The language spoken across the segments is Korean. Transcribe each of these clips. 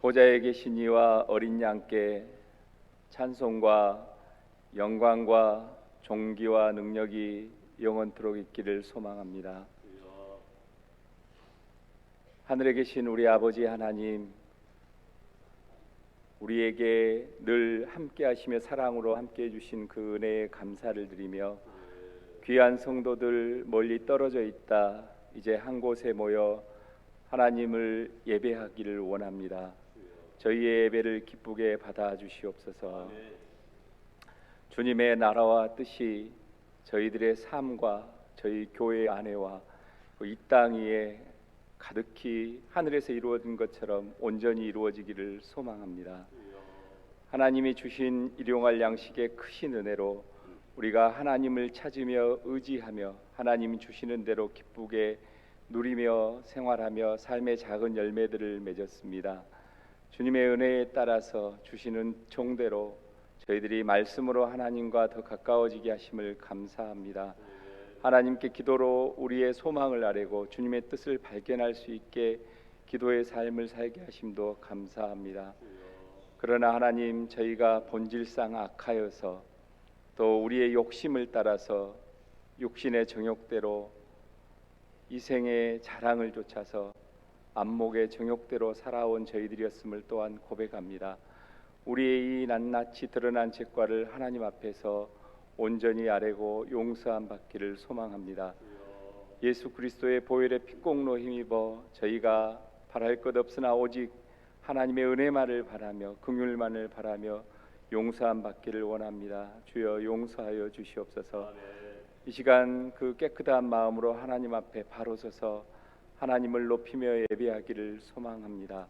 보좌에 계신 이와 어린 양께 찬송과 영광과 존귀와 능력이 영원토록 있기를 소망합니다. 하늘에 계신 우리 아버지 하나님, 우리에게 늘 함께 하시며 사랑으로 함께 해주신 그 은혜에 감사를 드리며 귀한 성도들 멀리 떨어져 있다 이제 한 곳에 모여 하나님을 예배하기를 원합니다. 저희의 예배를 기쁘게 받아주시옵소서. 주님의 나라와 뜻이 저희들의 삶과 저희 교회 안에와 이 땅 위에 가득히 하늘에서 이루어진 것처럼 온전히 이루어지기를 소망합니다. 하나님이 주신 일용할 양식의 크신 은혜로 우리가 하나님을 찾으며 의지하며 하나님이 주시는 대로 기쁘게 누리며 생활하며 삶의 작은 열매들을 맺었습니다. 주님의 은혜에 따라서 주시는 종대로 저희들이 말씀으로 하나님과 더 가까워지게 하심을 감사합니다. 하나님께 기도로 우리의 소망을 아뢰고 주님의 뜻을 발견할 수 있게 기도의 삶을 살게 하심도 감사합니다. 그러나 하나님, 저희가 본질상 악하여서 또 우리의 욕심을 따라서 육신의 정욕대로 이생의 자랑을 좇아서 안목의 정욕대로 살아온 저희들이었음을 또한 고백합니다. 우리의 이 낱낱이 드러난 죄과를 하나님 앞에서 온전히 아뢰고 용서함 받기를 소망합니다. 예수 그리스도의 보혈의 피공로 힘입어 저희가 바랄 것 없으나 오직 하나님의 은혜만을 바라며 긍휼만을 바라며 용서함 받기를 원합니다. 주여 용서하여 주시옵소서. 이 시간 그 깨끗한 마음으로 하나님 앞에 바로 서서 하나님을 높이며 예배하기를 소망합니다.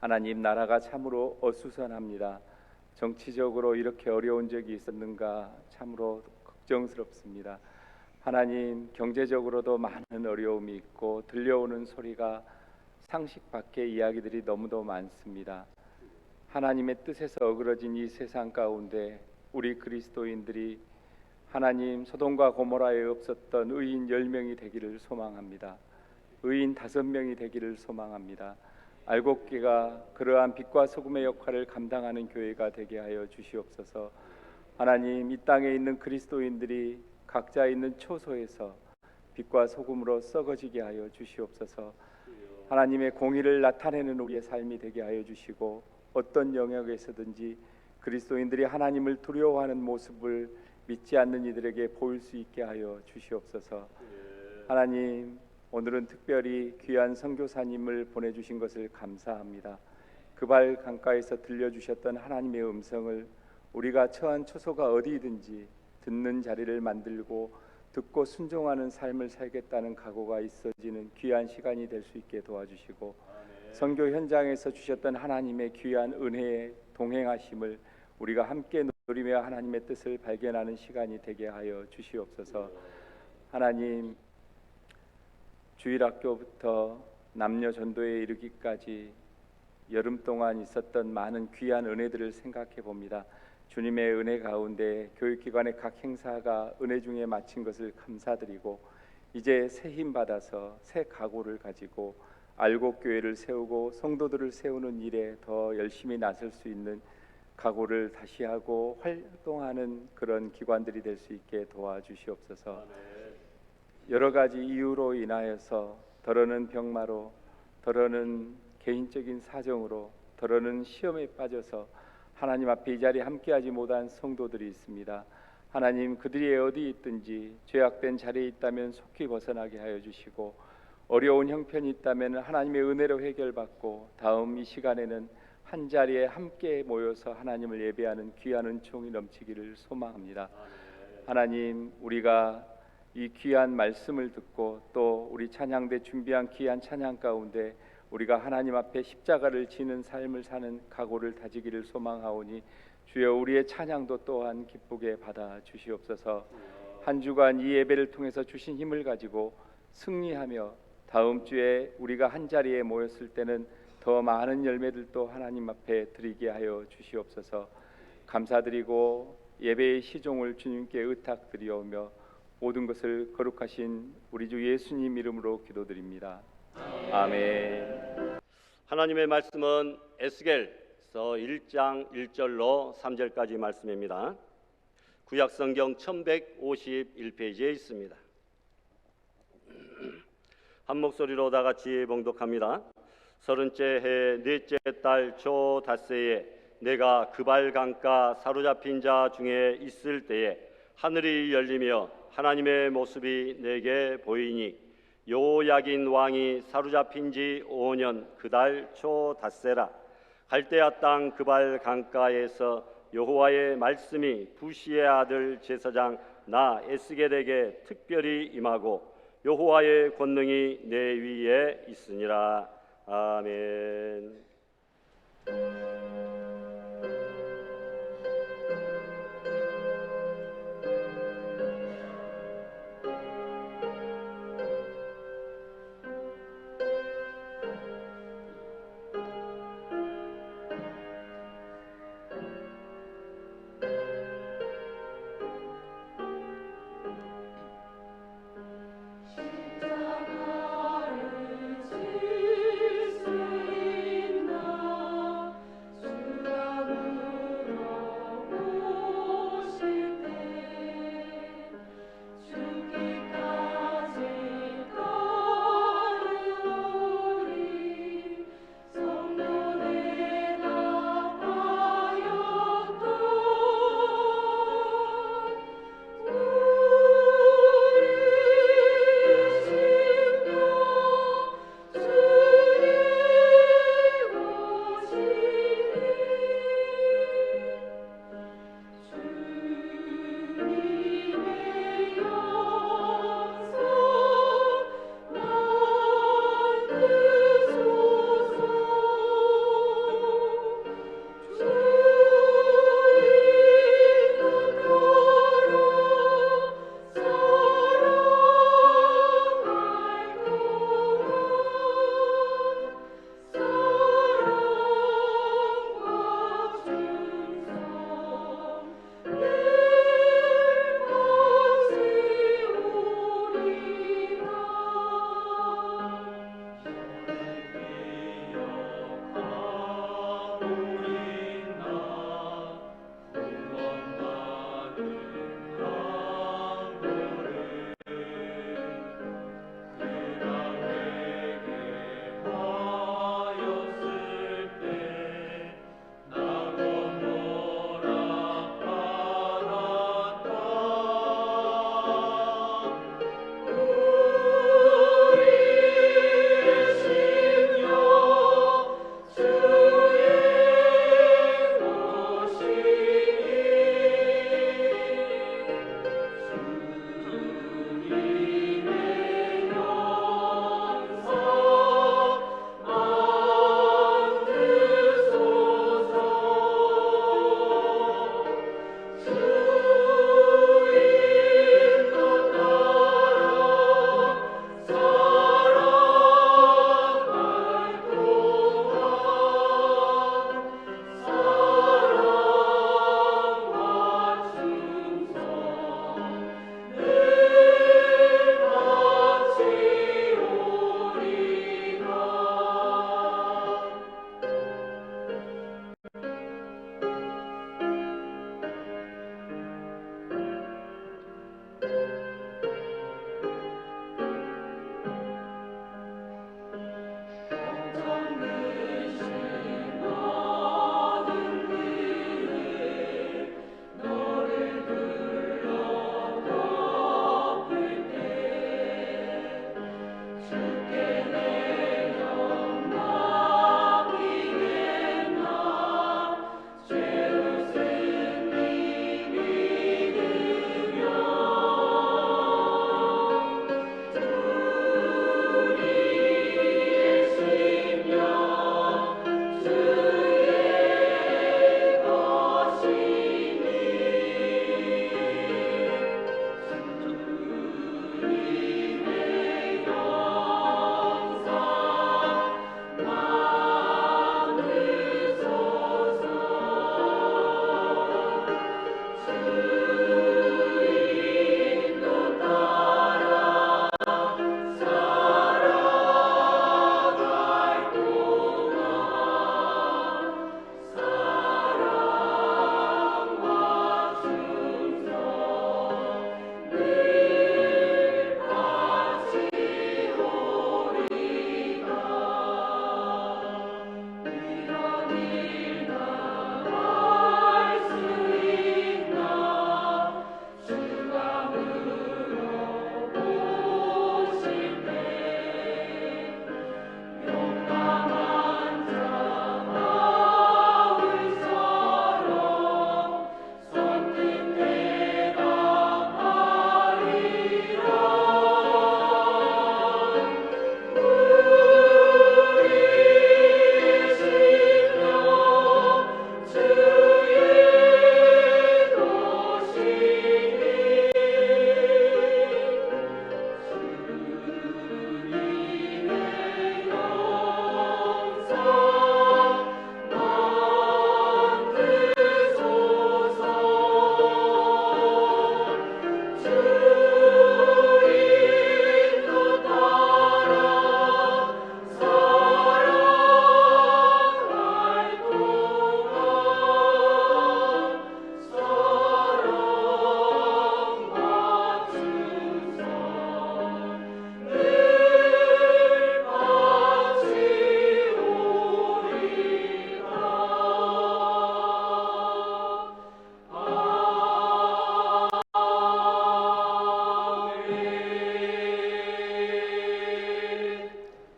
하나님, 나라가 참으로 어수선합니다. 정치적으로 이렇게 어려운 적이 있었는가 참으로 걱정스럽습니다. 하나님, 경제적으로도 많은 어려움이 있고 들려오는 소리가 상식 밖의 이야기들이 너무도 많습니다. 하나님의 뜻에서 어그러진 이 세상 가운데 우리 그리스도인들이 하나님, 소돔과 고모라에 없었던 의인 10명이 되기를 소망합니다. 의인 5명이 되기를 소망합니다. 알곡기가 그러한 빛과 소금의 역할을 감당하는 교회가 되게 하여 주시옵소서. 하나님, 이 땅에 있는 그리스도인들이 각자 있는 초소에서 빛과 소금으로 썩어지게 하여 주시옵소서. 하나님의 공의를 나타내는 우리의 삶이 되게 하여 주시고 어떤 영역에서든지 그리스도인들이 하나님을 두려워하는 모습을 믿지 않는 이들에게 보일 수 있게 하여 주시옵소서. 하나님, 오늘은 특별히 귀한 선교사님을 보내주신 것을 감사합니다. 그 발 강가에서 들려주셨던 하나님의 음성을 우리가 처한 처소가 어디든지 듣는 자리를 만들고 듣고 순종하는 삶을 살겠다는 각오가 있어지는 귀한 시간이 될 수 있게 도와주시고 선교 현장에서 주셨던 하나님의 귀한 은혜에 동행하심을 우리가 함께 누리며 하나님의 뜻을 발견하는 시간이 되게 하여 주시옵소서. 하나님, 주일학교부터 남녀 전도에 이르기까지 여름 동안 있었던 많은 귀한 은혜들을 생각해 봅니다. 주님의 은혜 가운데 교육기관의 각 행사가 은혜 중에 마친 것을 감사드리고 이제 새 힘 받아서 새 각오를 가지고 알곡교회를 세우고 성도들을 세우는 일에 더 열심히 나설 수 있는 각오를 다시 하고 활동하는 그런 기관들이 될 수 있게 도와주시옵소서. 여러 가지 이유로 인하여서 더러는 병마로, 더러는 개인적인 사정으로, 더러는 시험에 빠져서 하나님 앞에 이 자리에 함께하지 못한 성도들이 있습니다. 하나님, 그들이 어디 있든지 죄악된 자리에 있다면 속히 벗어나게 하여 주시고 어려운 형편이 있다면 하나님의 은혜로 해결받고 다음 이 시간에는 한 자리에 함께 모여서 하나님을 예배하는 귀한 은총이 넘치기를 소망합니다. 하나님, 우리가 이 귀한 말씀을 듣고 또 우리 찬양대 준비한 귀한 찬양 가운데 우리가 하나님 앞에 십자가를 지는 삶을 사는 각오를 다지기를 소망하오니 주여 우리의 찬양도 또한 기쁘게 받아 주시옵소서. 한 주간 이 예배를 통해서 주신 힘을 가지고 승리하며 다음 주에 우리가 한 자리에 모였을 때는 더 많은 열매들도 하나님 앞에 드리게 하여 주시옵소서. 감사드리고 예배의 시종을 주님께 의탁드리오며 모든 것을 거룩하신 우리 주 예수님 이름으로 기도드립니다. 아멘. 하나님의 말씀은 에스겔서 1장 1절로 3절까지 말씀입니다. 구약성경 1151페이지에 있습니다. 한 목소리로 다 같이 봉독합니다. 30째 해 넷째 달 초 닷새에 내가 그발 강가 사로잡힌 자 중에 있을 때에 하늘이 열리며 하나님의 모습이 내게 보이니 요야긴 왕이 사로잡힌 지 5년 그 달 초 닷새라. 갈대아 땅 그발 강가에서 여호와의 말씀이 부시의 아들 제사장 나 에스겔에게 특별히 임하고 여호와의 권능이 내 위에 있으니라. 아멘. 십자가를 질 수 있는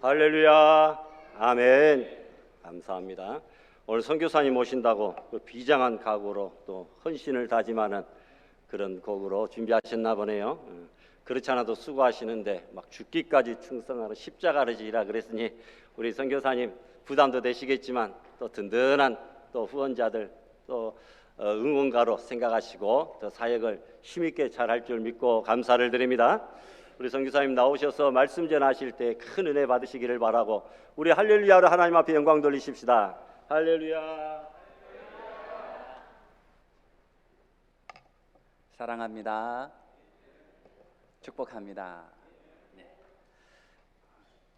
할렐루야. 아멘. 감사합니다. 오늘 선교사님 오신다고 그 비장한 각오로 또 헌신을 다짐하는 그런 곡으로 준비하셨나 보네요. 그렇지 않아도 수고하시는데 막 죽기까지 충성하는 십자가를 지라 그랬으니 우리 선교사님 부담도 되시겠지만 또 든든한 또 후원자들 또 응원가로 생각하시고 더 사역을 힘있게 잘할 줄 믿고 감사를 드립니다. 우리 선교사님 나오셔서 말씀 전하실 때 큰 은혜 받으시기를 바라고 우리 할렐루야로 하나님 앞에 영광 돌리십시다. 할렐루야. 사랑합니다. 축복합니다. 네.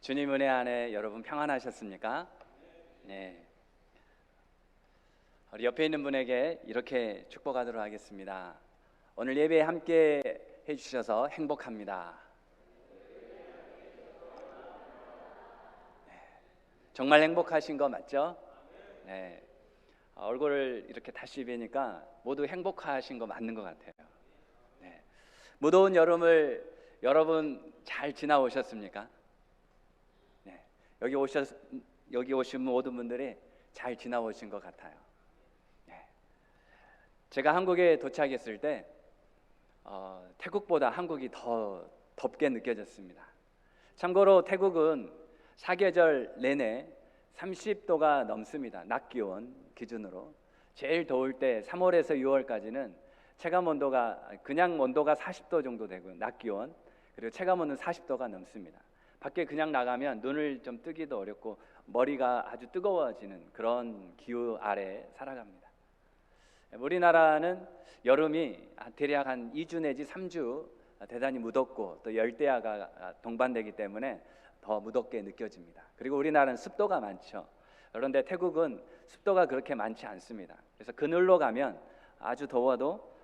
주님 은혜 안에 여러분 평안하셨습니까? 네. 우리 옆에 있는 분에게 이렇게 축복하도록 하겠습니다. 오늘 예배에 함께 해주셔서 행복합니다. 네. 정말 행복하신 거 맞죠? 네. 얼굴을 이렇게 다시 뵈니까 모두 행복하신 거 맞는 것 같아요. 네. 무더운 여름을 여러분 잘 지나오셨습니까? 네. 여기 오신 모든 분들이 잘 지나오신 것 같아요. 네. 제가 한국에 도착했을 때 태국보다 한국이 더 덥게 느껴졌습니다. 참고로 태국은 사계절 내내 30도가 넘습니다. 낮 기온 기준으로 제일 더울 때 3월에서 6월까지는 체감 온도가 그냥 온도가 40도 정도 되고요. 낮 기온 그리고 체감 온도는 40도가 넘습니다. 밖에 그냥 나가면 눈을 좀 뜨기도 어렵고 머리가 아주 뜨거워지는 그런 기후 아래 살아갑니다. 우리나라는 여름이 대략 한 2주 내지 3주 대단히 무덥고 또 열대야가 동반되기 때문에 더 무덥게 느껴집니다. 그리고 우리나라는 습도가 많죠. 그런데 태국은 습도가 그렇게 많지 않습니다. 그래서 그늘로 가면 아주 더워도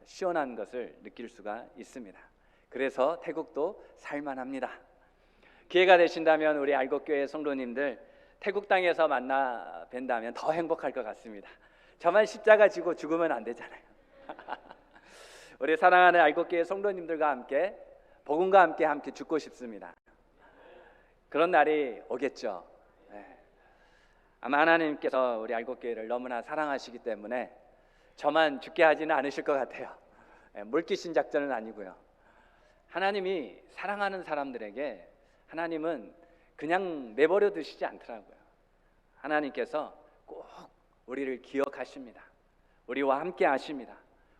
시원한 것을 느낄 수가 있습니다. 그래서 태국도 살만합니다. 기회가 되신다면 우리 알곡교회 성도님들 태국 땅에서 만나 뵌다면 더 행복할 것 같습니다. 저만 십자가 지고 죽으면 안 되잖아요. 우리 사랑하는 알곡교회 성도님들과 함께 복음과 함께 죽고 싶습니다. 그런 날이 오겠죠. 네. 아마 하나님께서 우리 알곡교회를 너무나 사랑하시기 때문에 저만 죽게 하지는 않으실 것 같아요. 네, 물귀신 작전은 아니고요. 하나님이 사랑하는 사람들에게 하나님은 그냥 내버려 두시지 않더라고요. 하나님께서 꼭 우리를 기억하십니다. 우리와 함께 하십니다.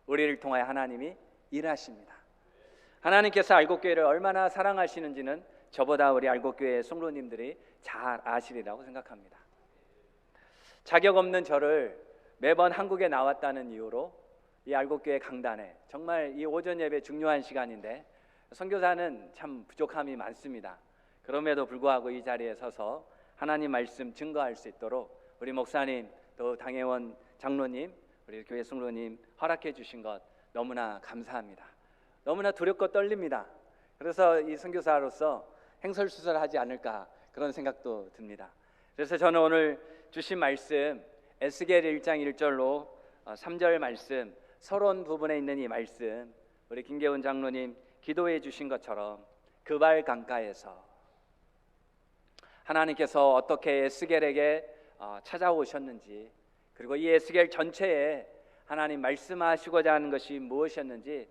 우리를 통하여 하나님이 일하십니다. 하나님께서 알곡교회를 얼마나 사랑하시는지는 저보다 우리 알곡교회 성도님들이 잘 아시리라고 생각합니다. 자격 없는 저를 매번 한국에 나왔다는 이유로 이 알곡교회 강단에 정말 이 오전 예배 중요한 시간인데 선교사는 참 부족함이 많습니다. 그럼에도 불구하고 이 자리에 서서 하나님 말씀 증거할 수 있도록 우리 목사님 또 당회원 장로님 우리 교회 성도님 허락해 주신 것 너무나 감사합니다. 너무나 두렵고 떨립니다. 그래서 이 선교사로서 행설수설하지 않을까 그런 생각도 듭니다. 그래서 저는 오늘 주신 말씀 에스겔 1장 1절로 3절 말씀 서론 부분에 있는 이 말씀 우리 김계훈 장로님 기도해 주신 것처럼 그발 강가에서 하나님께서 어떻게 에스겔에게 찾아오셨는지 그리고 이 에스겔 전체에 하나님 말씀하시고자 하는 것이 무엇이었는지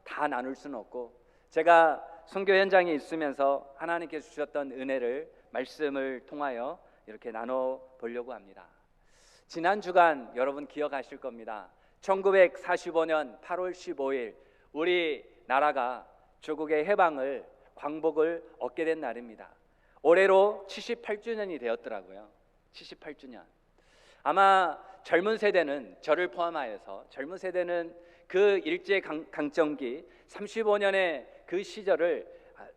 다 나눌 수는 없고 제가 선교 현장에 있으면서 하나님께서 주셨던 은혜를 말씀을 통하여 이렇게 나눠 보려고 합니다. 지난 주간 여러분 기억하실 겁니다. 1945년 8월 15일 우리나라가 조국의 해방을 광복을 얻게 된 날입니다. 올해로 78주년이 되었더라고요. 78주년. 아마 젊은 세대는 저를 포함하여서 젊은 세대는 그 일제 강점기 35년의 그 시절을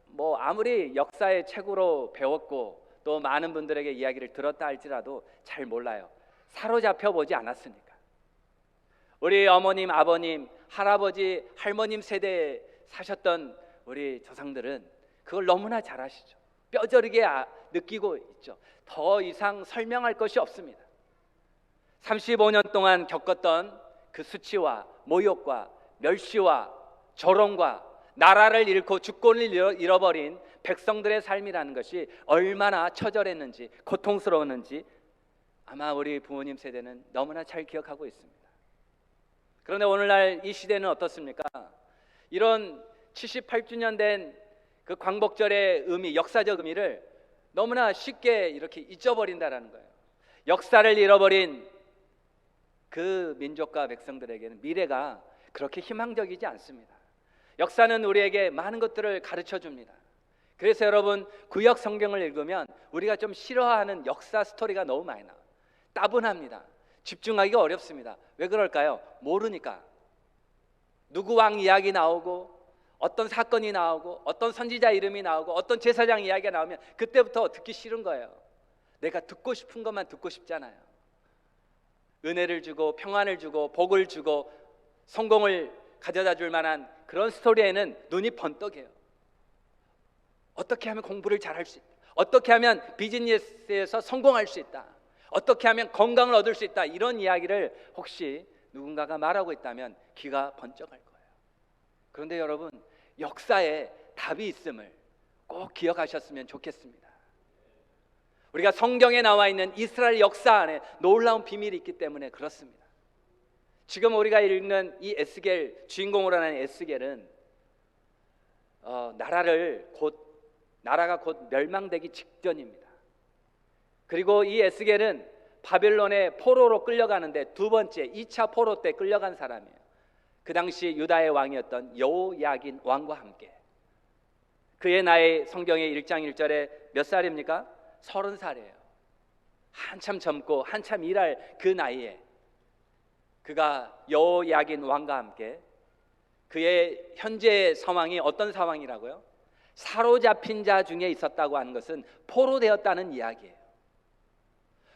뭐 아무리 역사의 책으로 배웠고 또 많은 분들에게 이야기를 들었다 할지라도 잘 몰라요. 사로잡혀 보지 않았으니까. 우리 어머님, 아버님, 할아버지, 할머님 세대에 사셨던 우리 조상들은 그걸 너무나 잘 아시죠. 뼈저리게 느끼고 있죠. 더 이상 설명할 것이 없습니다. 35년 동안 겪었던 그 수치와 모욕과 멸시와 조롱과 나라를 잃고 주권을 잃어버린 백성들의 삶이라는 것이 얼마나 처절했는지, 고통스러웠는지 아마 우리 부모님 세대는 너무나 잘 기억하고 있습니다. 그런데 오늘날 이 시대는 어떻습니까? 이런 78주년 된 그 광복절의 의미, 역사적 의미를 너무나 쉽게 이렇게 잊어버린다라는 거예요. 역사를 잃어버린 그 민족과 백성들에게는 미래가 그렇게 희망적이지 않습니다. 역사는 우리에게 많은 것들을 가르쳐 줍니다. 그래서 여러분, 구약 성경을 읽으면 우리가 좀 싫어하는 역사 스토리가 너무 많이 나와요. 따분합니다. 집중하기가 어렵습니다. 왜 그럴까요? 모르니까. 누구 왕 이야기 나오고, 어떤 사건이 나오고, 어떤 선지자 이름이 나오고, 어떤 제사장 이야기가 나오면 그때부터 듣기 싫은 거예요. 내가 듣고 싶은 것만 듣고 싶잖아요. 은혜를 주고 평안을 주고 복을 주고 성공을 가져다 줄 만한 그런 스토리에는 눈이 번뜩해요. 어떻게 하면 공부를 잘할 수 있다, 어떻게 하면 비즈니스에서 성공할 수 있다, 어떻게 하면 건강을 얻을 수 있다, 이런 이야기를 혹시 누군가가 말하고 있다면 귀가 번쩍할 거예요. 그런데 여러분, 역사에 답이 있음을 꼭 기억하셨으면 좋겠습니다. 우리가 성경에 나와 있는 이스라엘 역사 안에 놀라운 비밀이 있기 때문에 그렇습니다. 지금 우리가 읽는 이 에스겔, 주인공으로 하는 에스겔은 나라가 곧 멸망되기 직전입니다. 그리고 이 에스겔은 바벨론의 포로로 끌려가는데 두 번째 2차 포로 때 끌려간 사람이에요. 그 당시 유다의 왕이었던 여호야긴 왕과 함께. 그의 나이 성경의 1장 1절에 몇 살입니까? 30살이에요. 한참 젊고 한참 일할 그 나이에 그가 여호야긴 왕과 함께, 그의 현재 상황이 어떤 상황이라고요? 사로잡힌 자 중에 있었다고 하는 것은 포로되었다는 이야기예요.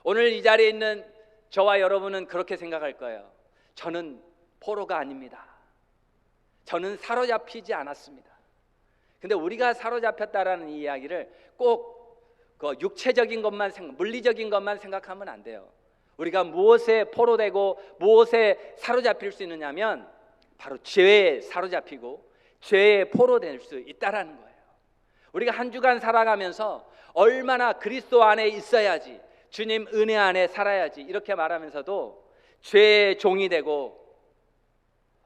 오늘 이 자리에 있는 저와 여러분은 그렇게 생각할 거예요. 저는 포로가 아닙니다. 저는 사로잡히지 않았습니다. 근데 우리가 사로잡혔다라는 이 이야기를 꼭 그 육체적인 것만 물리적인 것만 생각하면 안 돼요. 우리가 무엇에 포로되고 무엇에 사로잡힐 수 있느냐면 바로 죄에 사로잡히고 죄에 포로될 수 있다라는 거예요. 우리가 한 주간 살아가면서 얼마나 그리스도 안에 있어야지, 주님 은혜 안에 살아야지 이렇게 말하면서도 죄의 종이 되고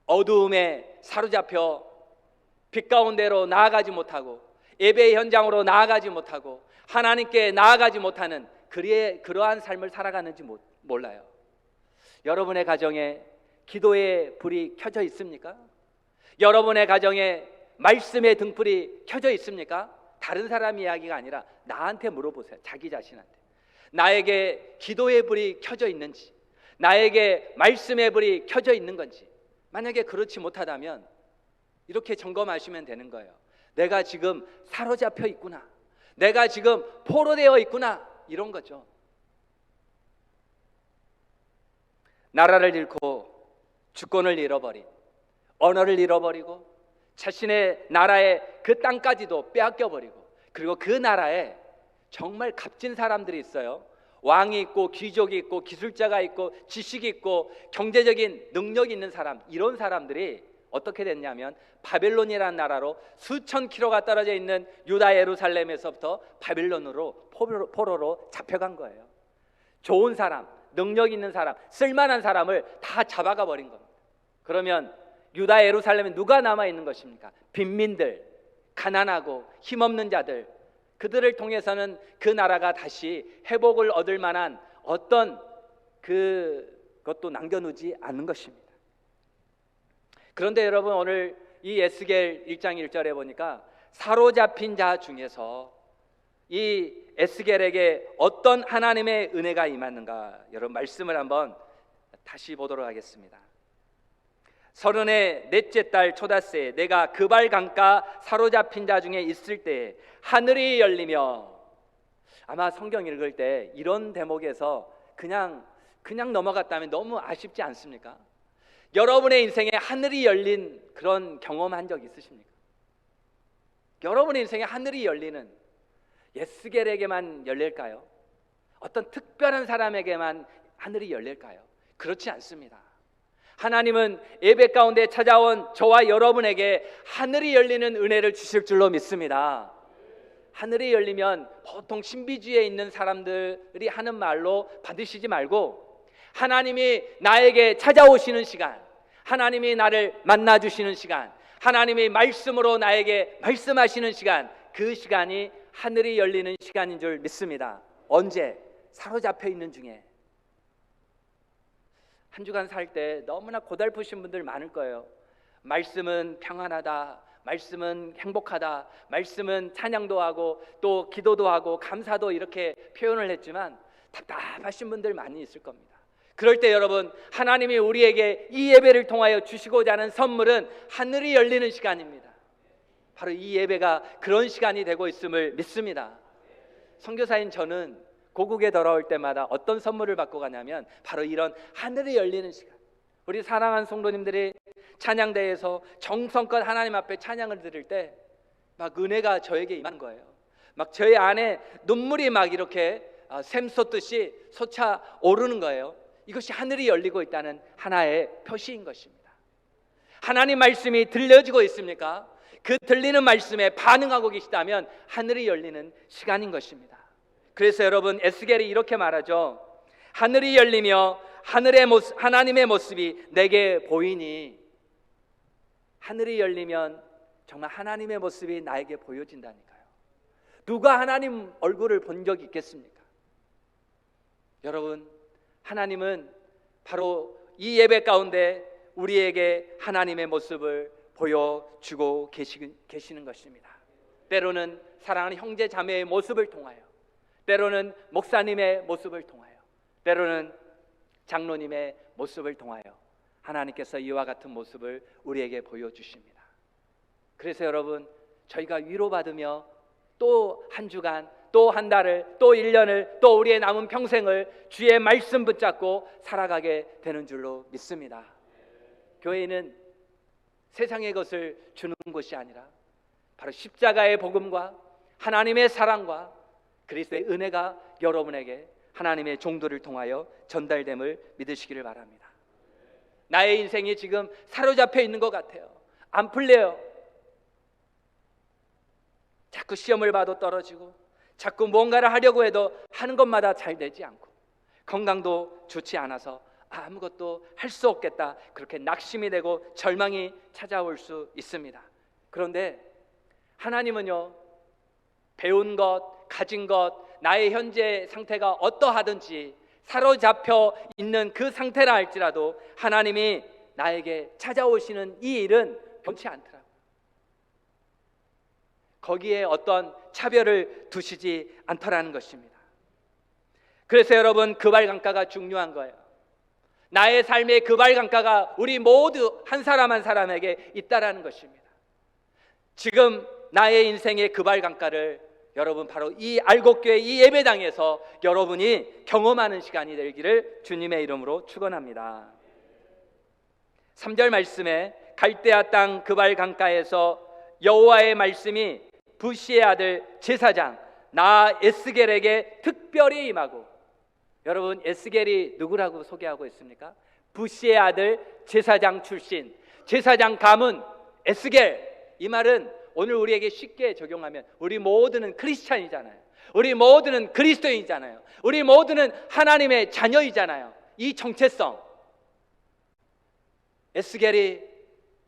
어두움에 사로잡혀 빛 가운데로 나아가지 못하고 예배의 현장으로 나아가지 못하고 하나님께 나아가지 못하는 그러한 삶을 살아가는지 몰라요. 여러분의 가정에 기도의 불이 켜져 있습니까? 여러분의 가정에 말씀의 등불이 켜져 있습니까? 다른 사람 이야기가 아니라 나한테 물어보세요. 자기 자신한테. 나에게 기도의 불이 켜져 있는지, 나에게 말씀의 불이 켜져 있는 건지. 만약에 그렇지 못하다면 이렇게 점검하시면 되는 거예요. 내가 지금 사로잡혀 있구나, 내가 지금 포로되어 있구나, 이런 거죠. 나라를 잃고 주권을 잃어버린, 언어를 잃어버리고 자신의 나라의 그 땅까지도 빼앗겨버리고, 그리고 그 나라에 정말 값진 사람들이 있어요. 왕이 있고 귀족이 있고 기술자가 있고 지식이 있고 경제적인 능력이 있는 사람, 이런 사람들이 어떻게 됐냐면 바벨론이라는 나라로 수천 킬로가 떨어져 있는 유다 예루살렘에서부터 바벨론으로 포로로 잡혀간 거예요. 좋은 사람, 능력 있는 사람, 쓸만한 사람을 다 잡아가 버린 겁니다. 그러면 유다 예루살렘에 누가 남아 있는 것입니까? 빈민들, 가난하고 힘없는 자들, 그들을 통해서는 그 나라가 다시 회복을 얻을 만한 어떤 그것도 남겨놓지 않는 것입니다. 그런데 여러분, 오늘 이 에스겔 1장 1절에 보니까 사로잡힌 자 중에서 이 에스겔에게 어떤 하나님의 은혜가 임하는가, 여러분 말씀을 한번 다시 보도록 하겠습니다. 34째 달 초닷새에 내가 그발 강가 사로잡힌 자 중에 있을 때에 하늘이 열리며, 아마 성경 읽을 때 이런 대목에서 그냥 넘어갔다면 너무 아쉽지 않습니까? 여러분의 인생에 하늘이 열린 그런 경험한 적 있으십니까? 여러분의 인생에 하늘이 열리는, 에스겔에게만 열릴까요? 어떤 특별한 사람에게만 하늘이 열릴까요? 그렇지 않습니다. 하나님은 예배 가운데 찾아온 저와 여러분에게 하늘이 열리는 은혜를 주실 줄로 믿습니다. 하늘이 열리면 보통 신비주의에 있는 사람들이 하는 말로 받으시지 말고, 하나님이 나에게 찾아오시는 시간, 하나님이 나를 만나주시는 시간, 하나님이 말씀으로 나에게 말씀하시는 시간, 그 시간이 하늘이 열리는 시간인 줄 믿습니다. 언제? 사로잡혀 있는 중에. 한 주간 살 때 너무나 고달프신 분들 많을 거예요. 말씀은 평안하다, 말씀은 행복하다, 말씀은 찬양도 하고 또 기도도 하고 감사도 이렇게 표현을 했지만 답답하신 분들 많이 있을 겁니다. 그럴 때 여러분, 하나님이 우리에게 이 예배를 통하여 주시고자 하는 선물은 하늘이 열리는 시간입니다. 바로 이 예배가 그런 시간이 되고 있음을 믿습니다. 선교사인 저는 고국에 돌아올 때마다 어떤 선물을 받고 가냐면 바로 이런 하늘이 열리는 시간. 우리 사랑하는 성도님들이 찬양대에서 정성껏 하나님 앞에 찬양을 드릴 때 막 은혜가 저에게 임한 거예요. 막 저의 안에 눈물이 막 이렇게 샘솟듯이 솟아 오르는 거예요. 이것이 하늘이 열리고 있다는 하나의 표시인 것입니다. 하나님 말씀이 들려지고 있습니까? 그 들리는 말씀에 반응하고 계시다면 하늘이 열리는 시간인 것입니다. 그래서 여러분, 에스겔이 이렇게 말하죠. 하늘이 열리며 하나님의 모습이 내게 보이니. 하늘이 열리면 정말 하나님의 모습이 나에게 보여진다니까요. 누가 하나님 얼굴을 본 적이 있겠습니까? 여러분, 하나님은 바로 이 예배 가운데 우리에게 하나님의 모습을 보여주고 계시는 것입니다. 때로는 사랑하는 형제 자매의 모습을 통하여, 때로는 목사님의 모습을 통하여, 때로는 장로님의 모습을 통하여 하나님께서 이와 같은 모습을 우리에게 보여주십니다. 그래서 여러분, 저희가 위로받으며 또 한 주간, 또 한 달을, 또 1년을, 또 우리의 남은 평생을 주의 말씀 붙잡고 살아가게 되는 줄로 믿습니다. 교회는 세상의 것을 주는 곳이 아니라 바로 십자가의 복음과 하나님의 사랑과 그리스도의 은혜가 여러분에게 하나님의 종들을 통하여 전달됨을 믿으시기를 바랍니다. 나의 인생이 지금 사로잡혀 있는 것 같아요. 안 풀려요. 자꾸 시험을 봐도 떨어지고, 자꾸 뭔가를 하려고 해도 하는 것마다 잘 되지 않고, 건강도 좋지 않아서 아무것도 할 수 없겠다, 그렇게 낙심이 되고 절망이 찾아올 수 있습니다. 그런데 하나님은요, 배운 것, 가진 것, 나의 현재 상태가 어떠하든지 사로잡혀 있는 그 상태라 할지라도 하나님이 나에게 찾아오시는 이 일은 변치 않더라고요. 거기에 어떤 차별을 두시지 않더라는 것입니다. 그래서 여러분, 금발강가가 중요한 거예요. 나의 삶의 금발강가가 우리 모두 한 사람 한 사람에게 있다라는 것입니다. 지금 나의 인생의 금발강가를 여러분, 바로 이 알곡교회 이 예배당에서 여러분이 경험하는 시간이 되기를 주님의 이름으로 축원합니다. 3절 말씀에 갈대아 땅 그발강가에서 여호와의 말씀이 부시의 아들 제사장 나 에스겔에게 특별히 임하고, 여러분, 에스겔이 누구라고 소개하고 있습니까? 부시의 아들 제사장 출신, 제사장 가문 에스겔. 이 말은 오늘 우리에게 쉽게 적용하면 우리 모두는 크리스찬이잖아요. 우리 모두는 그리스도인이잖아요. 우리 모두는 하나님의 자녀이잖아요. 이 정체성, 에스겔이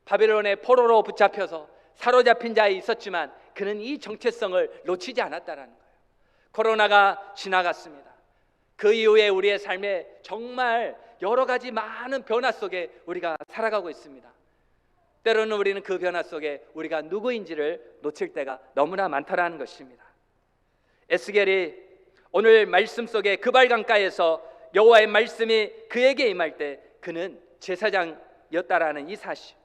바벨론의 포로로 붙잡혀서 사로잡힌 자에 있었지만 그는 이 정체성을 놓치지 않았다는 거예요. 코로나가 지나갔습니다. 그 이후에 우리의 삶에 정말 여러 가지 많은 변화 속에 우리가 살아가고 있습니다. 때로는 우리는 그 변화 속에 우리가 누구인지를 놓칠 때가 너무나 많다라는 것입니다. 에스겔이 오늘 말씀 속에 그발강가에서 여호와의 말씀이 그에게 임할 때 그는 제사장이었다라는 이 사실,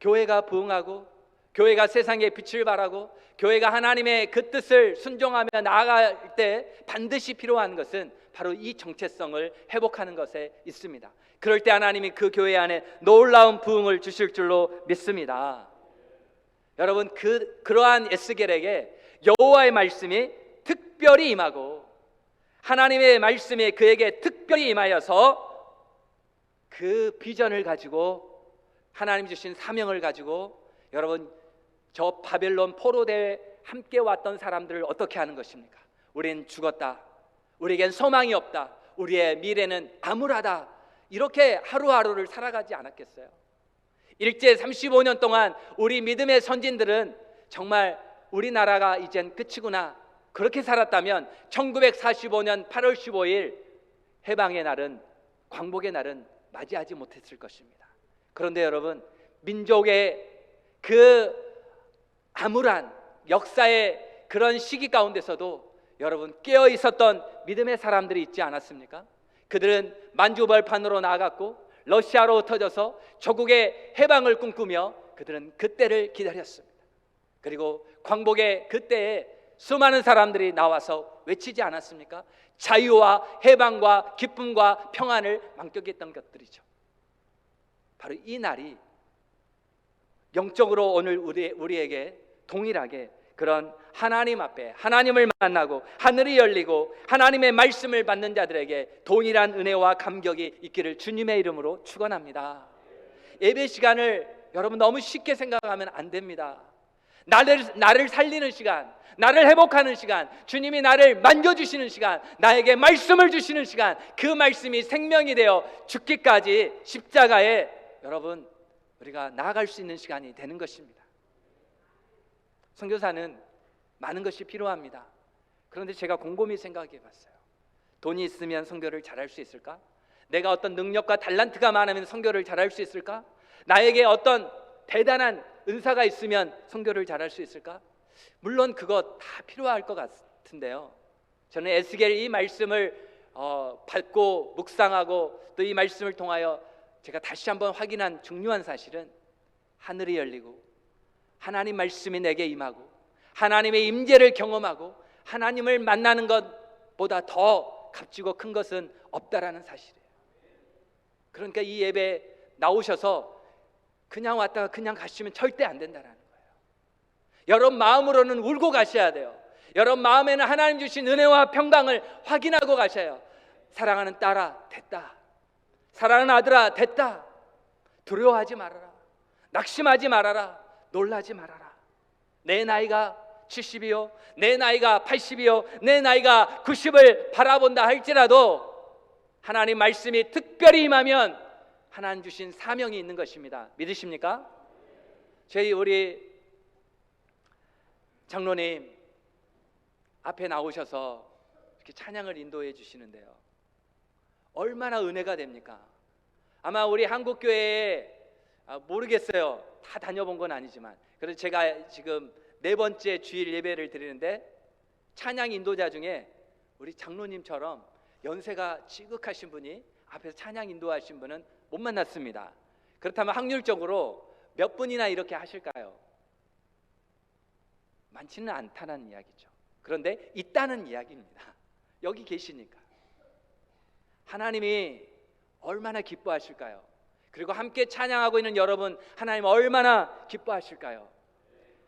교회가 부흥하고 교회가 세상에 빛을 발하고 교회가 하나님의 그 뜻을 순종하며 나아갈 때 반드시 필요한 것은 바로 이 정체성을 회복하는 것에 있습니다. 그럴 때 하나님이 그 교회 안에 놀라운 부흥을 주실 줄로 믿습니다. 여러분, 그러한 에스겔에게 여호와의 말씀이 특별히 임하고 하나님의 말씀이 그에게 특별히 임하여서 그 비전을 가지고 하나님 주신 사명을 가지고 여러분 저 바벨론 포로대에 함께 왔던 사람들을 어떻게 하는 것입니까? 우린 죽었다, 우리에겐 소망이 없다, 우리의 미래는 암울하다, 이렇게 하루하루를 살아가지 않았겠어요? 일제 35년 동안 우리 믿음의 선진들은 정말 우리나라가 이젠 끝이구나, 그렇게 살았다면 1945년 8월 15일 해방의 날은, 광복의 날은 맞이하지 못했을 것입니다. 그런데 여러분, 민족의 그 암울한 역사의 그런 시기 가운데서도 여러분 깨어 있었던 믿음의 사람들이 있지 않았습니까? 그들은 만주벌판으로 나아갔고 러시아로 흩어져서 조국의 해방을 꿈꾸며 그들은 그때를 기다렸습니다. 그리고 광복의 그때에 수많은 사람들이 나와서 외치지 않았습니까? 자유와 해방과 기쁨과 평안을 만끽했던 것들이죠. 바로 이 날이 영적으로 오늘 우리에게 동일하게 그런 하나님 앞에 하나님을 만나고 하늘이 열리고 하나님의 말씀을 받는 자들에게 동일한 은혜와 감격이 있기를 주님의 이름으로 축원합니다. 예배 시간을 여러분 너무 쉽게 생각하면 안 됩니다. 나를 살리는 시간, 나를 회복하는 시간, 주님이 나를 만져주시는 시간, 나에게 말씀을 주시는 시간, 그 말씀이 생명이 되어 죽기까지 십자가에 여러분 우리가 나아갈 수 있는 시간이 되는 것입니다. 선교사는 많은 것이 필요합니다. 그런데 제가 곰곰이 생각해 봤어요. 돈이 있으면 선교를 잘할 수 있을까? 내가 어떤 능력과 달란트가 많으면 선교를 잘할 수 있을까? 나에게 어떤 대단한 은사가 있으면 선교를 잘할 수 있을까? 물론 그거 다 필요할 것 같은데요, 저는 에스겔 이 말씀을 받고 묵상하고 또 이 말씀을 통하여 제가 다시 한번 확인한 중요한 사실은 하늘이 열리고 하나님 말씀이 내게 임하고 하나님의 임재를 경험하고 하나님을 만나는 것보다 더 값지고 큰 것은 없다라는 사실이에요. 그러니까 이 예배에 나오셔서 그냥 왔다가 그냥 가시면 절대 안 된다라는 거예요. 여러분 마음으로는 울고 가셔야 돼요. 여러분 마음에는 하나님 주신 은혜와 평강을 확인하고 가셔요. 사랑하는 딸아 됐다, 사랑하는 아들아 됐다, 두려워하지 말아라, 낙심하지 말아라, 놀라지 말아라. 내 나이가 70이요, 내 나이가 80이요, 내 나이가 90을 바라본다 할지라도 하나님 말씀이 특별히 임하면 하나님 주신 사명이 있는 것입니다. 믿으십니까? 우리 장로님 앞에 나오셔서 이렇게 찬양을 인도해 주시는데요, 얼마나 은혜가 됩니까? 아마 우리 한국교회에 모르겠어요, 다 다녀본 건 아니지만, 그래서 제가 지금 4번째 주일 예배를 드리는데 찬양 인도자 중에 우리 장로님처럼 연세가 지극하신 분이 앞에서 찬양 인도하신 분은 못 만났습니다. 그렇다면 확률적으로 몇 분이나 이렇게 하실까요? 많지는 않다는 이야기죠. 그런데 있다는 이야기입니다. 여기 계시니까 하나님이 얼마나 기뻐하실까요? 그리고 함께 찬양하고 있는 여러분, 하나님 얼마나 기뻐하실까요?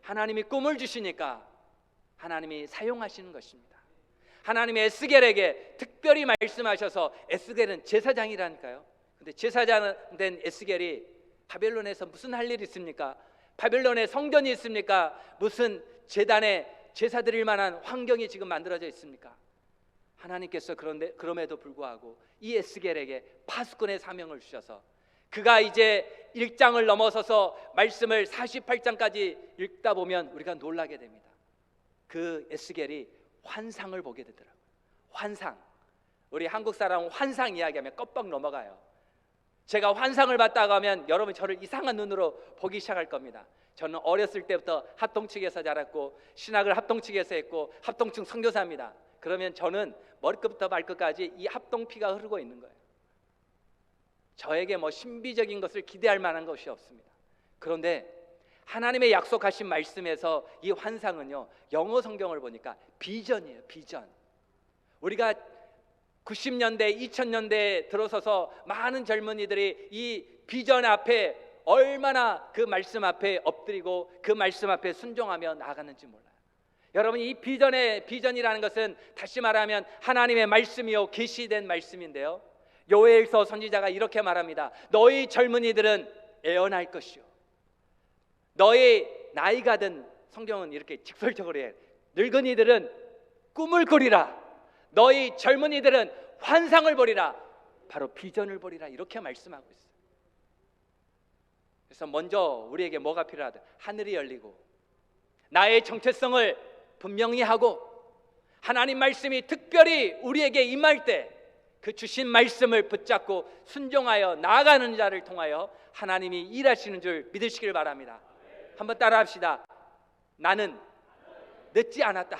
하나님이 꿈을 주시니까 하나님이 사용하시는 것입니다. 하나님이 에스겔에게 특별히 말씀하셔서, 에스겔은 제사장이라니까요. 근데 제사장 된 에스겔이 바벨론에서 무슨 할 일이 있습니까? 바벨론에 성전이 있습니까? 무슨 제단에 제사 드릴 만한 환경이 지금 만들어져 있습니까? 하나님께서 그럼에도 불구하고 이 에스겔에게 파수꾼의 사명을 주셔서 그가 이제 1장을 넘어서서 말씀을 48장까지 읽다 보면 우리가 놀라게 됩니다. 그 에스겔이 환상을 보게 되더라고요. 환상. 우리 한국 사람은 환상 이야기하면 껍벅 넘어가요. 제가 환상을 봤다고 하면 여러분 저를 이상한 눈으로 보기 시작할 겁니다. 저는 어렸을 때부터 합동측에서 자랐고 신학을 합동측에서 했고 합동측 선교사입니다. 그러면 저는 머리끝부터 발끝까지 이 합동피가 흐르고 있는 거예요. 저에게 뭐 신비적인 것을 기대할 만한 것이 없습니다. 그런데 하나님의 약속하신 말씀에서 이 환상은요, 영어 성경을 보니까 비전이에요. 비전. 우리가 90년대, 2000년대에 들어서서 많은 젊은이들이 이 비전 앞에 얼마나 그 말씀 앞에 엎드리고 그 말씀 앞에 순종하며 나아가는지 몰라요. 여러분, 이 비전이라는 것은 다시 말하면 하나님의 말씀이요 계시된 말씀인데요, 요엘서 선지자가 이렇게 말합니다. 너희 젊은이들은 애언할 것이요, 너희 나이가 든 성경은 이렇게 직설적으로 해. 늙은이들은 꿈을 꾸리라. 너희 젊은이들은 환상을 보리라. 바로 비전을 보리라. 이렇게 말씀하고 있어요. 그래서 먼저 우리에게 뭐가 필요하다? 하늘이 열리고 나의 정체성을 분명히 하고 하나님 말씀이 특별히 우리에게 임할 때 그 주신 말씀을 붙잡고 순종하여 나아가는 자를 통하여 하나님이 일하시는 줄 믿으시길 바랍니다. 한번 따라합시다. 나는 늦지 않았다.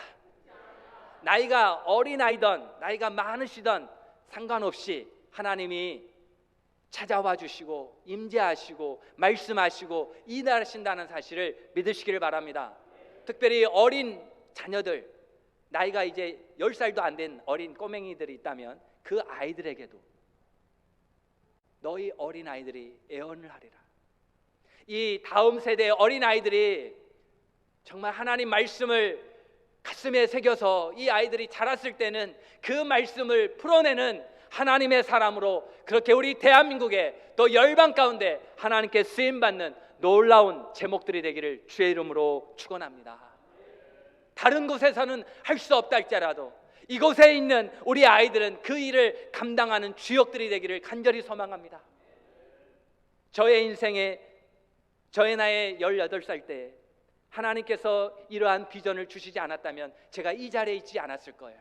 나이가 어린아이든 나이가 많으시든 상관없이 하나님이 찾아와 주시고 임재하시고 말씀하시고 일하신다는 사실을 믿으시길 바랍니다. 특별히 어린 자녀들, 나이가 이제 10살도 안 된 어린 꼬맹이들이 있다면 그 아이들에게도 너희 어린아이들이 애언을 하리라. 이 다음 세대의 어린아이들이 정말 하나님 말씀을 가슴에 새겨서 이 아이들이 자랐을 때는 그 말씀을 풀어내는 하나님의 사람으로 그렇게 우리 대한민국에 또 열방 가운데 하나님께 쓰임받는 놀라운 제목들이 되기를 주의 이름으로 축원합니다. 다른 곳에서는 할 수 없다 할지라도 이곳에 있는 우리 아이들은 그 일을 감당하는 주역들이 되기를 간절히 소망합니다. 저의 인생에 저의 나이 18살 때 하나님께서 이러한 비전을 주시지 않았다면 제가 이 자리에 있지 않았을 거예요.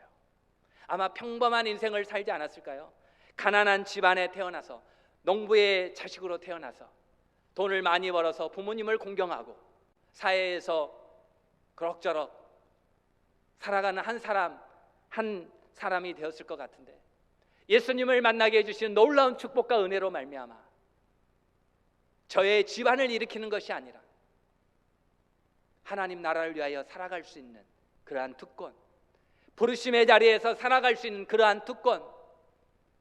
아마 평범한 인생을 살지 않았을까요? 가난한 집안에 태어나서 농부의 자식으로 태어나서 돈을 많이 벌어서 부모님을 공경하고 사회에서 그럭저럭 살아가는 한 사람이 되었을 것 같은데 예수님을 만나게 해주시는 놀라운 축복과 은혜로 말미암아 저의 집안을 일으키는 것이 아니라 하나님 나라를 위하여 살아갈 수 있는 그러한 특권, 부르심의 자리에서 살아갈 수 있는 그러한 특권,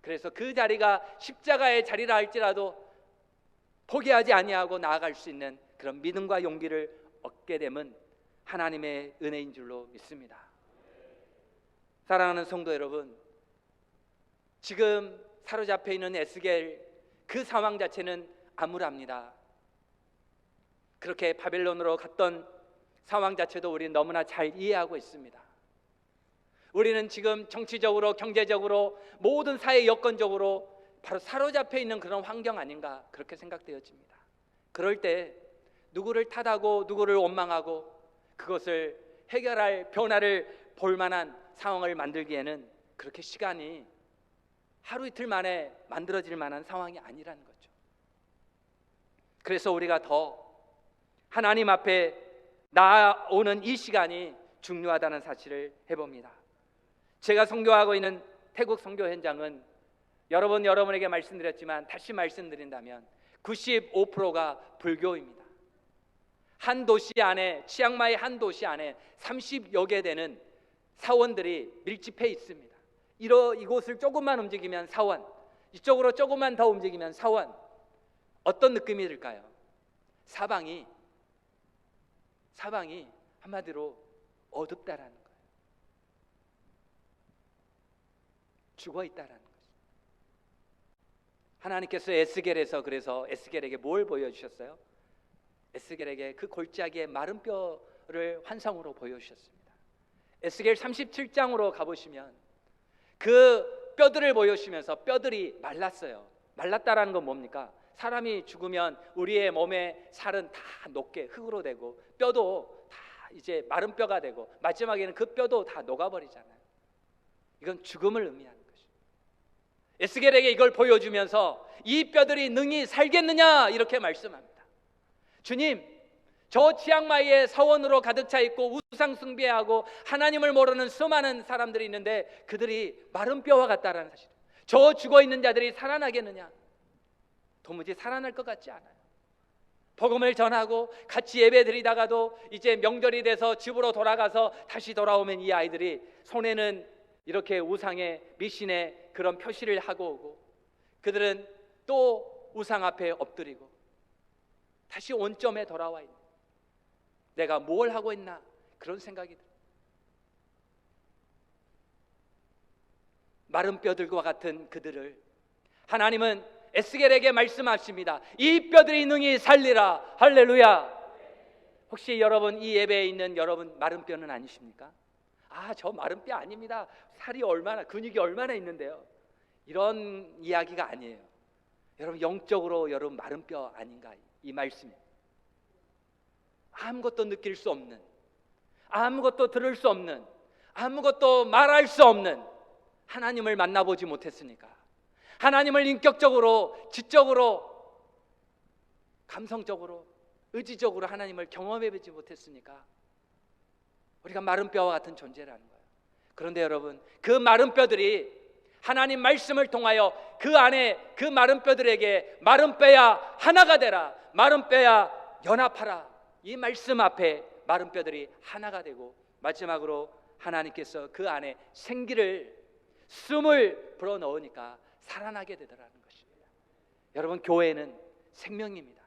그래서 그 자리가 십자가의 자리라 할지라도 포기하지 아니하고 나아갈 수 있는 그런 믿음과 용기를 얻게 됨은 하나님의 은혜인 줄로 믿습니다. 사랑하는 성도 여러분, 지금 사로잡혀 있는 에스겔 그 상황 자체는 암울합니다. 그렇게 바벨론으로 갔던 상황 자체도 우리는 너무나 잘 이해하고 있습니다. 우리는 지금 정치적으로 경제적으로 모든 사회 여건적으로 바로 사로잡혀 있는 그런 환경 아닌가 그렇게 생각되어집니다. 그럴 때 누구를 탓하고 누구를 원망하고 그것을 해결할 변화를 볼 만한 상황을 만들기에는 그렇게 시간이 하루 이틀 만에 만들어질 만한 상황이 아니라는 거죠. 그래서 우리가 더 하나님 앞에 나아오는 이 시간이 중요하다는 사실을 해봅니다. 제가 선교하고 있는 태국 선교 현장은 여러분에게 말씀드렸지만 다시 말씀드린다면 95%가 불교입니다. 한 도시 안에, 치앙마이 한 도시 안에 30여 개 되는 사원들이 밀집해 있습니다. 이곳을 조금만 움직이면 사원, 이쪽으로 조금만 더 움직이면 사원. 어떤 느낌이 들까요? 사방이 한마디로 어둡다라는 거예요. 죽어 있다라는 거죠. 하나님께서 에스겔에서 그래서 에스겔에게 뭘 보여주셨어요? 에스겔에게 그 골짜기의 마른 뼈를 환상으로 보여주셨습니다. 에스겔 37장으로 가보시면 그 뼈들을 보여주시면서 뼈들이 말랐어요. 말랐다라는 건 뭡니까? 사람이 죽으면 우리의 몸의 살은 다 녹게 흙으로 되고 뼈도 다 이제 마른 뼈가 되고 마지막에는 그 뼈도 다 녹아버리잖아요. 이건 죽음을 의미하는 것이죠. 에스겔에게 이걸 보여주면서 이 뼈들이 능히 살겠느냐 이렇게 말씀합니다. 주님, 저 치앙마이에 사원으로 가득 차 있고 우상 숭배하고 하나님을 모르는 수많은 사람들이 있는데 그들이 마른 뼈와 같다라는 사실. 저 죽어 있는 자들이 살아나겠느냐? 도무지 살아날 것 같지 않아요. 복음을 전하고 같이 예배 드리다가도 이제 명절이 돼서 집으로 돌아가서 다시 돌아오면 이 아이들이 손에는 이렇게 우상의 미신의 그런 표시를 하고 오고 그들은 또 우상 앞에 엎드리고 다시 원점에 돌아와 있는, 내가 뭘 하고 있나 그런 생각이 들어요. 마른 뼈들과 같은 그들을 하나님은 에스겔에게 말씀하십니다. 이 뼈들이 능히 살리라. 할렐루야. 혹시 여러분 이 예배에 있는 여러분 마른 뼈는 아니십니까? 아, 저 마른 뼈 아닙니다. 살이 얼마나, 근육이 얼마나 있는데요. 이런 이야기가 아니에요. 여러분 영적으로 여러분 마른 뼈 아닌가, 이 말씀이. 아무것도 느낄 수 없는, 아무것도 들을 수 없는, 아무것도 말할 수 없는 하나님을 만나보지 못했으니까, 하나님을 인격적으로, 지적으로, 감성적으로, 의지적으로 하나님을 경험해보지 못했으니까 우리가 마른 뼈와 같은 존재라는 거예요. 그런데 여러분, 그 마른 뼈들이 하나님 말씀을 통하여 그 안에 그 마른 뼈들에게 마른 뼈야 하나가 되라, 마른 뼈야 연합하라, 이 말씀 앞에 마른 뼈들이 하나가 되고 마지막으로 하나님께서 그 안에 생기를, 숨을 불어넣으니까 살아나게 되더라는 것입니다. 여러분, 교회는 생명입니다.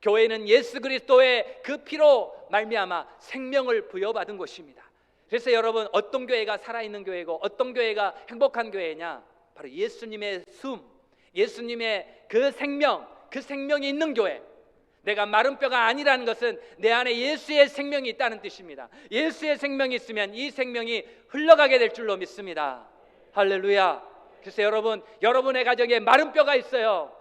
교회는 예수 그리스도의 그 피로 말미암아 생명을 부여받은 것입니다. 그래서 여러분, 어떤 교회가 살아있는 교회고 어떤 교회가 행복한 교회냐? 바로 예수님의 숨, 예수님의 그 생명, 그 생명이 있는 교회. 내가 마른 뼈가 아니라는 것은 내 안에 예수의 생명이 있다는 뜻입니다. 예수의 생명이 있으면 이 생명이 흘러가게 될 줄로 믿습니다. 할렐루야. 그래서 여러분, 여러분의 가정에 마른 뼈가 있어요.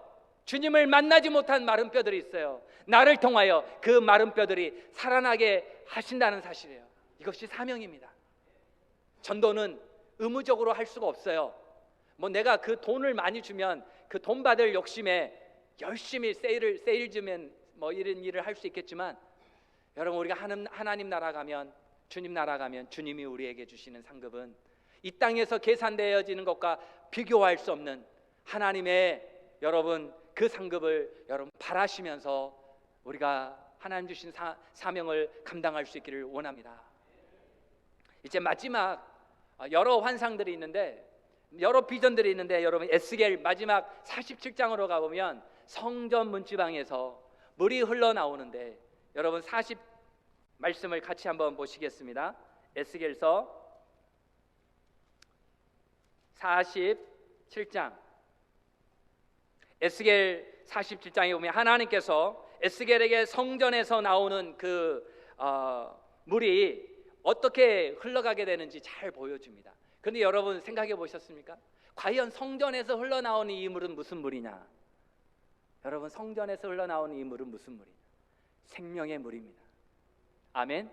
주님을 만나지 못한 마른 뼈들이 있어요. 나를 통하여 그 마른 뼈들이 살아나게 하신다는 사실이에요. 이것이 사명입니다. 전도는 의무적으로 할 수가 없어요. 뭐 내가 그 돈을 많이 주면 그 돈 받을 욕심에 열심히 세일 주면 뭐 이런 일을 할 수 있겠지만, 여러분, 우리가 하나님 나라 가면, 주님 나라 가면 주님이 우리에게 주시는 상급은 이 땅에서 계산되어지는 것과 비교할 수 없는 하나님의, 여러분, 그 상급을 여러분 바라시면서 우리가 하나님 주신 사명을 감당할 수 있기를 원합니다. 이제 마지막 여러 환상들이 있는데, 여러 비전들이 있는데, 여러분 에스겔 마지막 47장으로 가보면 성전 문지방에서 물이 흘러나오는데, 여러분 40 말씀을 같이 한번 보시겠습니다. 에스겔서 47장, 에스겔 47장에 보면 하나님께서 에스겔에게 성전에서 나오는 그 물이 어떻게 흘러가게 되는지 잘 보여줍니다. 그런데 여러분 생각해 보셨습니까? 과연 성전에서 흘러나오는 이 물은 무슨 물이냐? 여러분, 성전에서 흘러나오는 이 물은 무슨 물이냐? 생명의 물입니다. 아멘.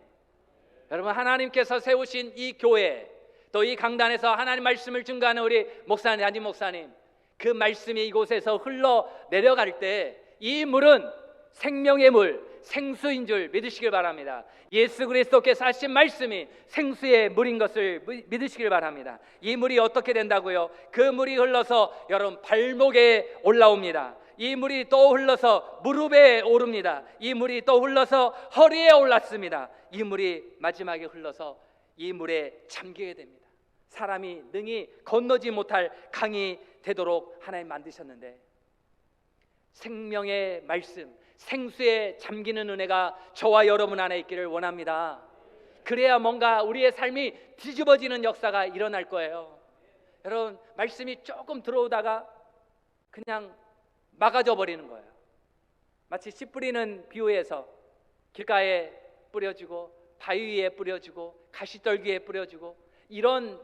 여러분, 하나님께서 세우신 이 교회, 또 이 강단에서 하나님 말씀을 증거하는 우리 목사님, 담임 목사님, 그 말씀이 이곳에서 흘러 내려갈 때 이 물은 생명의 물, 생수인 줄 믿으시길 바랍니다. 예수 그리스도께서 하신 말씀이 생수의 물인 것을 믿으시길 바랍니다. 이 물이 어떻게 된다고요? 그 물이 흘러서 여러분 발목에 올라옵니다. 이 물이 또 흘러서 무릎에 오릅니다. 이 물이 또 흘러서 허리에 올랐습니다. 이 물이 마지막에 흘러서 이 물에 잠기게 됩니다. 사람이 능히 건너지 못할 강이 되도록 하나님 만드셨는데, 생명의 말씀, 생수에 잠기는 은혜가 저와 여러분 안에 있기를 원합니다. 그래야 뭔가 우리의 삶이 뒤집어지는 역사가 일어날 거예요. 여러분, 말씀이 조금 들어오다가 그냥 막아져 버리는 거예요. 마치 씨 뿌리는 비유에서 길가에 뿌려주고 바위 위에 뿌려주고 가시떨기에 뿌려주고, 이런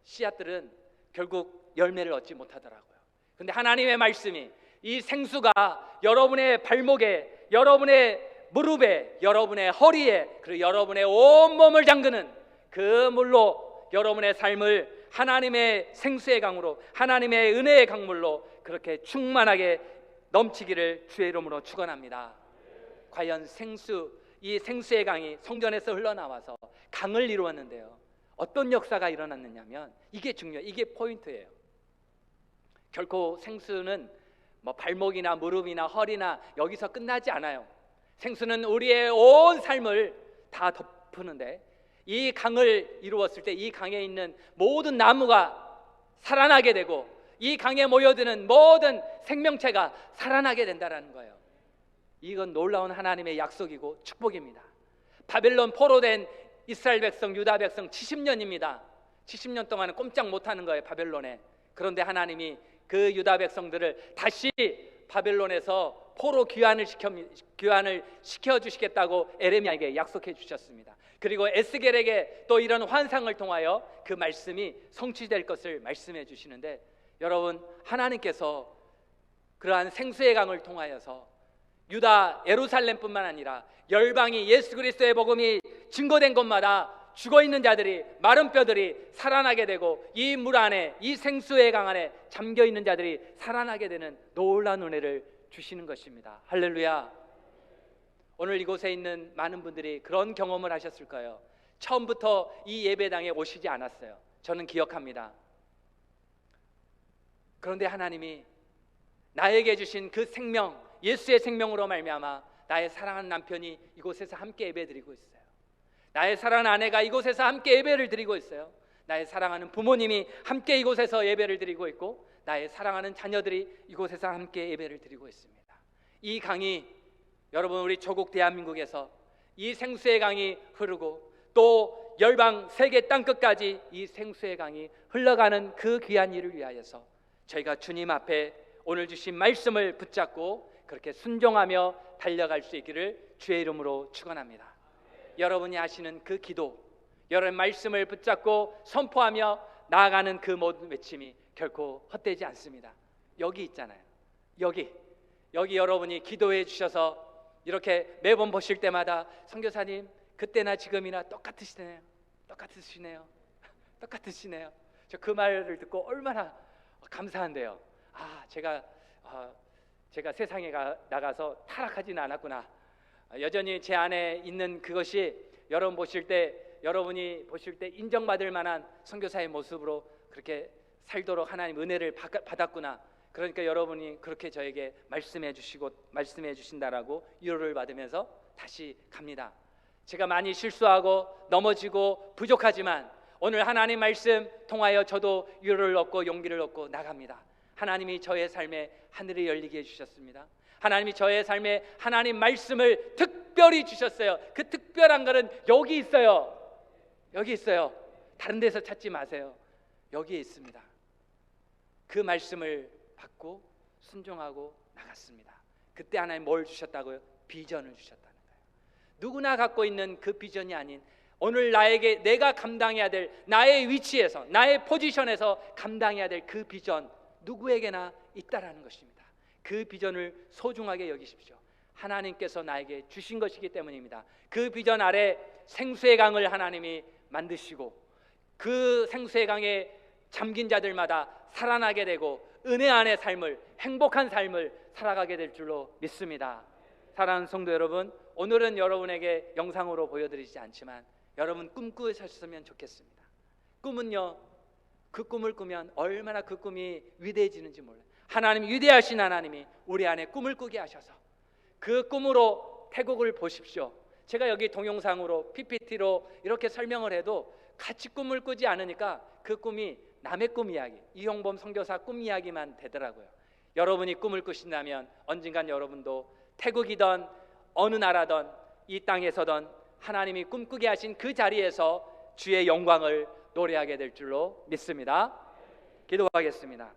씨앗들은 결국 열매를 얻지 못하더라고요. 그런데 하나님의 말씀이, 이 생수가 여러분의 발목에, 여러분의 무릎에, 여러분의 허리에, 그리고 여러분의 온몸을 잠그는 그 물로 여러분의 삶을 하나님의 생수의 강으로, 하나님의 은혜의 강물로 그렇게 충만하게 넘치기를 주의 이름으로 축원합니다. 과연 생수, 이 생수의 강이 성전에서 흘러나와서 강을 이루었는데요, 어떤 역사가 일어났느냐면, 이게 중요해요. 이게 포인트예요. 결코 생수는 뭐 발목이나 무릎이나 허리나 여기서 끝나지 않아요. 생수는 우리의 온 삶을 다 덮으는데, 이 강을 이루었을 때 이 강에 있는 모든 나무가 살아나게 되고, 이 강에 모여드는 모든 생명체가 살아나게 된다는 거예요. 이건 놀라운 하나님의 약속이고 축복입니다. 바벨론 포로된 이스라엘 백성, 유다 백성 70년입니다. 70년 동안은 꼼짝 못하는 거예요, 바벨론에. 그런데 하나님이 그 유다 백성들을 다시 바벨론에서 포로 귀환을 시켜주시겠다고 에레미야에게 약속해 주셨습니다. 그리고 에스겔에게 또 이런 환상을 통하여 그 말씀이 성취될 것을 말씀해 주시는데, 여러분, 하나님께서 그러한 생수의 강을 통하여서 유다 예루살렘뿐만 아니라 열방이 예수 그리스도의 복음이 증거된 곳마다 죽어있는 자들이, 마른 뼈들이 살아나게 되고, 이 물 안에, 이 생수의 강 안에 잠겨있는 자들이 살아나게 되는 놀라운 은혜를 주시는 것입니다. 할렐루야. 오늘 이곳에 있는 많은 분들이 그런 경험을 하셨을 거예요. 처음부터 이 예배당에 오시지 않았어요. 저는 기억합니다. 그런데 하나님이 나에게 주신 그 생명, 예수의 생명으로 말미암아 나의 사랑하는 남편이 이곳에서 함께 예배드리고 있어요. 나의 사랑하는 아내가 이곳에서 함께 예배를 드리고 있어요. 나의 사랑하는 부모님이 함께 이곳에서 예배를 드리고 있고, 나의 사랑하는 자녀들이 이곳에서 함께 예배를 드리고 있습니다. 이 강이, 여러분, 우리 조국 대한민국에서 이 생수의 강이 흐르고, 또 열방 세계 땅끝까지 이 생수의 강이 흘러가는 그 귀한 일을 위하여서 저희가 주님 앞에 오늘 주신 말씀을 붙잡고 그렇게 순종하며 달려갈 수 있기를 주의 이름으로 축원합니다. 여러분이 하시는 그 기도, 여러분 말씀을 붙잡고 선포하며 나아가는 그 모든 외침이 결코 헛되지 않습니다. 여기 있잖아요. 여기 여러분이 기도해 주셔서 이렇게 매번 보실 때마다 선교사님 그때나 지금이나 똑같으시네요. 저 그 말을 듣고 얼마나 감사한데요. 제가 세상에 나가서 타락하지는 않았구나. 여전히 제 안에 있는 그것이 여러분이 보실 때 인정받을 만한 선교사의 모습으로 그렇게 살도록 하나님 은혜를 받았구나. 그러니까 여러분이 그렇게 저에게 말씀해 주신다라고 위로를 받으면서 다시 갑니다. 제가 많이 실수하고 넘어지고 부족하지만 오늘 하나님 말씀 통하여 저도 위로를 얻고 용기를 얻고 나갑니다. 하나님이 저의 삶에 하늘이 열리게 해주셨습니다. 하나님이 저의 삶에 하나님 말씀을 특별히 주셨어요. 그 특별한 것은 여기 있어요. 다른 데서 찾지 마세요. 여기에 있습니다. 그 말씀을 받고 순종하고 나갔습니다. 그때 하나님 뭘 주셨다고요? 비전을 주셨다는 거예요. 누구나 갖고 있는 그 비전이 아닌, 오늘 내가 감당해야 될 나의 위치에서, 나의 포지션에서 감당해야 될 그 비전, 누구에게나 있다라는 것입니다. 그 비전을 소중하게 여기십시오. 하나님께서 나에게 주신 것이기 때문입니다. 그 비전 아래 생수의 강을 하나님이 만드시고, 그 생수의 강에 잠긴 자들마다 살아나게 되고 은혜 안의 삶을, 행복한 삶을 살아가게 될 줄로 믿습니다. 사랑하는 성도 여러분, 오늘은 여러분에게 영상으로 보여드리지 않지만 여러분 꿈꾸셨으면 좋겠습니다. 꿈은요, 그 꿈을 꾸면 얼마나 그 꿈이 위대해지는지 몰라요. 하나님, 위대하신 하나님이 우리 안에 꿈을 꾸게 하셔서 그 꿈으로 태국을 보십시오. 제가 여기 동영상으로 PPT로 이렇게 설명을 해도 같이 꿈을 꾸지 않으니까 그 꿈이 남의 꿈 이야기, 이용범 선교사 꿈 이야기만 되더라고요. 여러분이 꿈을 꾸신다면 언젠간 여러분도 태국이든 어느 나라든 이 땅에서든 하나님이 꿈꾸게 하신 그 자리에서 주의 영광을 노래하게 될 줄로 믿습니다. 기도하겠습니다.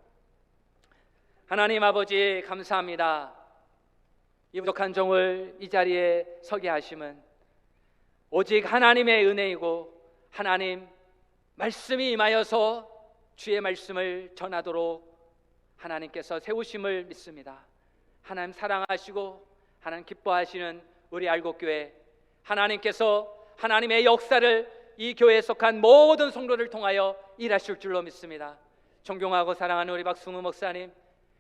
하나님 아버지, 감사합니다. 이 부족한 종을 이 자리에 서게 하심은 오직 하나님의 은혜이고, 하나님 말씀이 임하여서 주의 말씀을 전하도록 하나님께서 세우심을 믿습니다. 하나님 사랑하시고 하나님 기뻐하시는 우리 알곡교회, 하나님께서 하나님의 역사를 이 교회에 속한 모든 성도를 통하여 일하실 줄로 믿습니다. 존경하고 사랑하는 우리 박승우 목사님,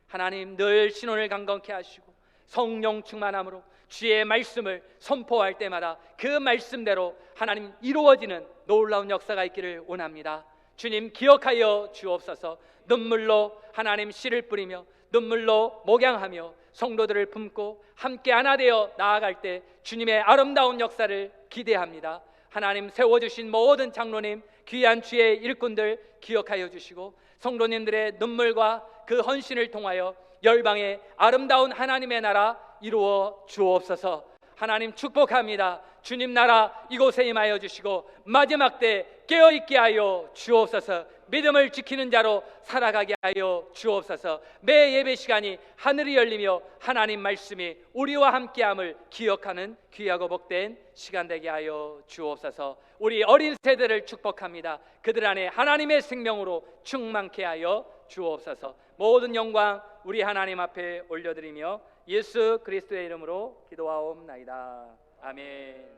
하나님 늘 신혼을 강건케 하시고 성령 충만함으로 주의 말씀을 선포할 때마다 그 말씀대로 하나님 이루어지는 놀라운 역사가 있기를 원합니다. 주님 기억하여 주옵소서. 눈물로 하나님 씨를 뿌리며 눈물로 목양하며 성도들을 품고 함께 하나 되어 나아갈 때 주님의 아름다운 역사를 기대합니다. 하나님 세워주신 모든 장로님, 귀한 주의 일꾼들 기억하여 주시고 성도님들의 눈물과 그 헌신을 통하여 열방의 아름다운 하나님의 나라 이루어 주옵소서. 하나님 축복합니다. 주님 나라 이곳에 임하여 주시고 마지막 때 깨어있게 하여 주옵소서. 믿음을 지키는 자로 살아가게 하여 주옵소서. 매 예배 시간이 하늘이 열리며 하나님 말씀이 우리와 함께함을 기억하는 귀하고 복된 시간 되게 하여 주옵소서. 우리 어린 세대를 축복합니다. 그들 안에 하나님의 생명으로 충만케 하여 주옵소서. 모든 영광 우리 하나님 앞에 올려드리며 예수 그리스도의 이름으로 기도하옵나이다. 아멘.